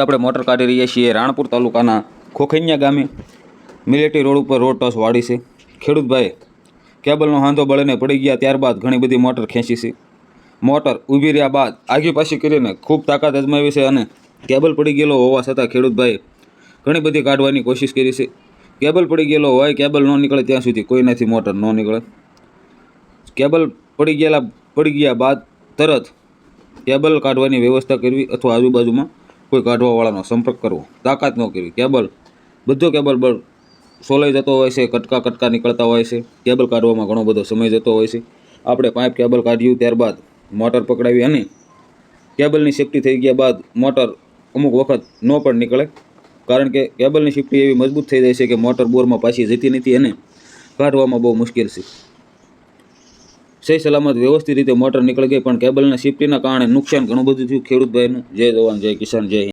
આપણે મોટર કાઢી રહ્યા છીએ રાણપુર તાલુકાના ખોખૈયા ગામે મિલેટી રોડ ઉપર રોડ ટચ વાડી છે. ખેડૂતભાઈ કેબલનો હાંધો બળીને પડી ગયા ત્યારબાદ ઘણી બધી મોટર ખેંચી છે. મોટર ઊભી રહ્યા બાદ આગી પાછી કરીને ખૂબ તાકાત અજમાવી છે અને કેબલ પડી ગયેલો હોવા છતાં ખેડૂતભાઈ ઘણી બધી કાઢવાની કોશિશ કરી છે. કેબલ પડી ગયેલો હોય, કેબલ ન નીકળે ત્યાં સુધી કોઈનાથી મોટર ન નીકળે. કેબલ પડી ગયા બાદ તરત કેબલ કાઢવાની વ્યવસ્થા કરવી અથવા આજુબાજુમાં કોઈ કાઢવાવાળાનો સંપર્ક કરવો. તાકાત ન કરવી. બધો કેબલ સોલાઈ જતો હોય છે, કટકા નીકળતા હોય છે. કેબલ કાઢવામાં ઘણો બધો સમય જતો હોય છે. આપણે પાઇપ કેબલ કાઢ્યું ત્યારબાદ મોટર પકડાવી અને કેબલની સેફ્ટી થઈ ગયા બાદ મોટર અમુક વખત ન પણ નીકળે, કારણ કે કેબલની સેફ્ટી એવી મજબૂત થઈ જાય છે કે મોટર બોરમાં પાછી જતી નથી અને કાઢવામાં બહુ મુશ્કેલ છે. સહી સલામત વ્યવસ્થિત રીતે મોટર નીકળી ગઈ, પણ કેબલના સેફ્ટીના કારણે નુકસાન ઘણું બધું થયું ખેડૂતભાઈનું. જય જવાન જય કિસાન જય હિન્દ.